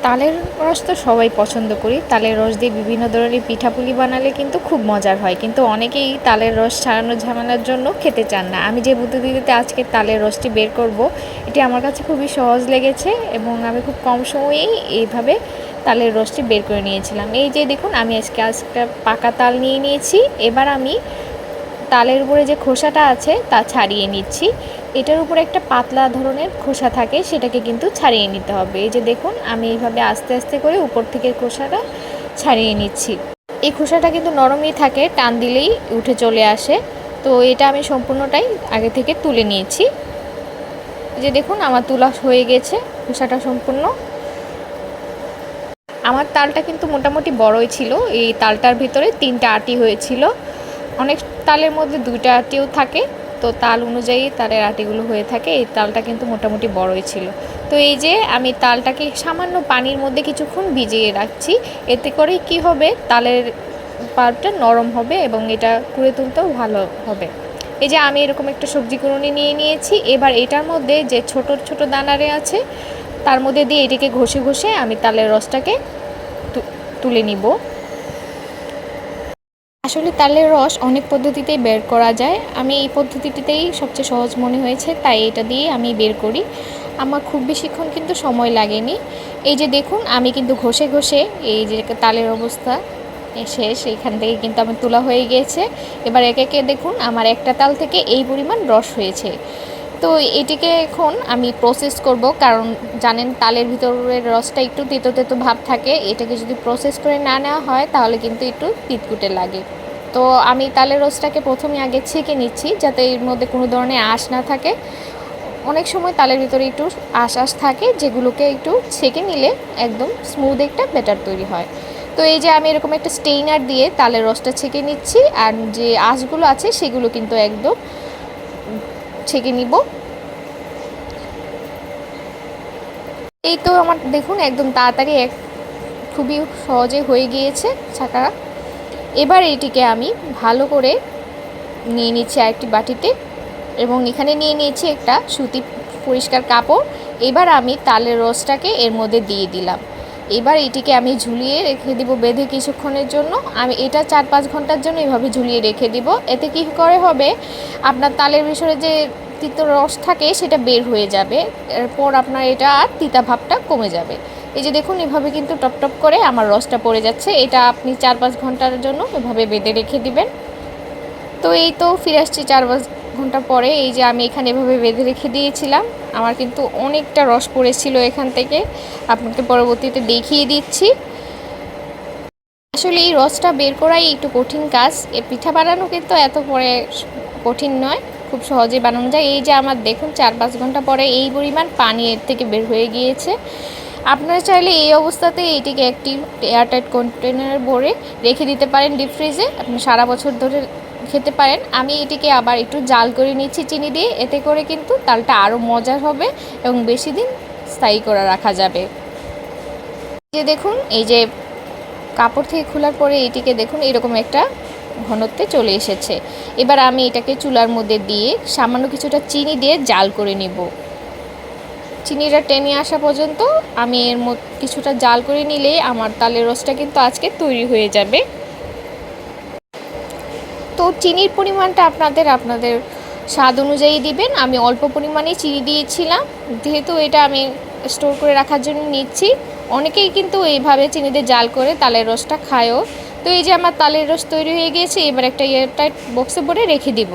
তালের রস তো সবাই পছন্দ করি। তালের রস দিয়ে বিভিন্ন ধরনের পিঠাপুলি বানালে কিন্তু খুব মজার হয়, কিন্তু অনেকেই তালের রস ছাড়ানোর ঝামেলার জন্য খেতে চান না। আমি যে পদ্ধতিতে আজকে তালের রসটি বের করব, এটি আমার কাছে খুবই সহজ লেগেছে এবং আমি খুব কম সময়েই এইভাবে তালের রসটি বের করে নিয়েছিলাম। এই যে দেখুন, আমি আজকে পাকা তাল নিয়ে নিয়েছি। এবার আমি তালের উপরে যে খোসাটা আছে তা ছাড়িয়ে নিচ্ছি। এটার উপরে একটা পাতলা ধরনের খোসা থাকে, সেটাকে কিন্তু ছাড়িয়ে নিতে হবে। এই যে দেখুন, আমি এইভাবে আস্তে আস্তে করে উপর থেকে খোসাটা ছাড়িয়ে নিচ্ছি। এই খোসাটা কিন্তু নরমই থাকে, টান দিলেই উঠে চলে আসে। তো এটা আমি সম্পূর্ণটাই আগে থেকে তুলে নিয়েছি। এই যে দেখুন, আমার তোলা হয়ে গেছে খোসাটা সম্পূর্ণ। আমার তালটা কিন্তু মোটামুটি বড়ই ছিল। এই তালটার ভিতরে 3টা আটি হয়েছিল। অনেক তালের মধ্যে 2টা আটিও থাকে, তো তাল অনুযায়ী তালের আটিগুলো হয়ে থাকে। এই তালটা কিন্তু মোটামুটি বড়ই ছিল। তো এই যে আমি তালটাকে সামান্য পানির মধ্যে কিছুক্ষণ ভিজিয়ে রাখছি। এতে করে কি হবে, তালের পাল্পটা নরম হবে এবং এটা কুড়ে তুলতেও ভালো হবে। এই যে আমি এরকম একটা সবজি কুড়ুনি নিয়ে নিয়েছি। এবার এটার মধ্যে যে ছোট ছোট দানারে আছে তার মধ্যে দিয়ে এটিকে ঘষে ঘষে আমি তালের রসটাকে তুলে নিব। আসলে তালের রস অনেক পদ্ধতিতেই বের করা যায়। আমি এই পদ্ধতিটিতেই সবচেয়ে সহজ মনে হয়েছে, তাই এটা দিয়ে আমি বের করি। আমার খুব বেশিক্ষণ কিন্তু সময় লাগেনি। এই যে দেখুন, আমি কিন্তু ঘষে ঘষে এই যে তালের অবস্থা শেষ, এখান থেকে কিন্তু আমার তোলা হয়ে গিয়েছে। এবার একে একে দেখুন, আমার একটা তাল থেকে এই পরিমাণ রস হয়েছে। তো এটিকে এখন আমি প্রসেস করব, কারণ জানেন তালের ভিতরের রসটা একটু তেতো তেতো ভাব থাকে। এটাকে যদি প্রসেস করে না নেওয়া হয় তাহলে কিন্তু একটু তিতকুটে লাগে। তো আমি তালের রসটাকে প্রথমে আগে ছেঁকে নিচ্ছি, যাতে এর মধ্যে কোনো ধরনের আঁশ না থাকে। অনেক সময় তালের ভিতরে একটু আঁশ থাকে, যেগুলোকে একটু ছেঁকে নিলে একদম স্মুথ একটা ব্যাটার তৈরি হয়। তো এই যে আমি এরকম একটা স্টেইনার দিয়ে তালের রসটা ছেঁকে নিচ্ছি, আর যে আঁশগুলো আছে সেগুলো কিন্তু একদম ছেঁকে নিব। এই তো আমার দেখুন একদম তাড়াতাড়ি খুবই সহজে হয়ে গিয়েছে ছাঁকা। এবার এটিকে আমি ভালো করে নিয়ে নিচ্ছি আরেকটি বাটিতে, এবং এখানে নিয়ে নিয়েছি একটা সুতি পরিষ্কার কাপড়। এবার আমি তালের রসটাকে এর মধ্যে দিয়ে দিলাম। এবার এটিকে আমি ঝুলিয়ে রেখে দিব বেঁধে কিছুক্ষণের জন্য। আমি এটা 4-5 ঘন্টার জন্য এভাবে ঝুলিয়ে রেখে দিব। এতে কী করে হবে, আপনার তালের ভিতরে যে তিতো রস থাকে সেটা বের হয়ে যাবে। এরপর আপনার এটা আর তিতা ভাবটা কমে যাবে। এই যে দেখুন, এভাবে কিন্তু টপ টপ করে আমার রসটা পড়ে যাচ্ছে। এটা আপনি 4-5 ঘন্টার জন্য এভাবে বেঁধে রেখে দিবেন। তো এই তো ফিরে আসছি 4-5 ঘন্টা পরে। এই যে আমি এখানে এভাবে বেঁধে রেখে দিয়েছিলাম। আমার কিন্তু অনেকটা রস পড়েছিল এখান থেকে, আপনাকে পরবর্তীতে দেখিয়ে দিচ্ছি। আসলে এই রসটা বের করাই একটু কঠিন কাজ। এ পিঠা বানানো কিন্তু এত পরে কঠিন নয়, খুব সহজে বানানো যায়। এই যে আমার দেখুন 4-5 ঘন্টা পরে এই পরিমাণ পানি এর থেকে বের হয়ে গিয়েছে। আপনারা চাইলে এই অবস্থাতে এটিকে একটি এয়ারটাইট কন্টেনারে ভরে রেখে দিতে পারেন ডিপ ফ্রিজে, আপনি সারা বছর ধরে খেতে পারেন। আমি এটিকে আবার একটু জাল করে নিচ্ছি চিনি দিয়ে, এতে করে কিন্তু তালটা আরও মজার হবে এবং বেশি দিন স্থায়ী করে রাখা যাবে। যে দেখুন, এই যে কাপড় থেকে খোলার পরে এটিকে দেখুন এরকম একটা ঘনত্বে চলে এসেছে। এবার আমি এটাকে চুলার মধ্যে দিয়ে সামান্য কিছুটা চিনি দিয়ে জাল করে নিব। চিনিটা টেনে আসা পর্যন্ত আমি এর মধ্যে কিছুটা জাল করে নিলেই আমার তালের রসটা কিন্তু আজকে তৈরি হয়ে যাবে। তো চিনির পরিমাণটা আপনাদের স্বাদ অনুযায়ী দিবেন। আমি অল্প পরিমাণেই চিনি দিয়েছিলাম, যেহেতু এটা আমি স্টোর করে রাখার জন্য নিচ্ছি। অনেকেই কিন্তু এইভাবে চিনিতে জাল করে তালের রসটা খায়ও। তো এই যে আমার তালের রস তৈরি হয়ে গিয়েছে, এবার একটা এয়ারটাইট বক্সে ভরে রেখে দিব।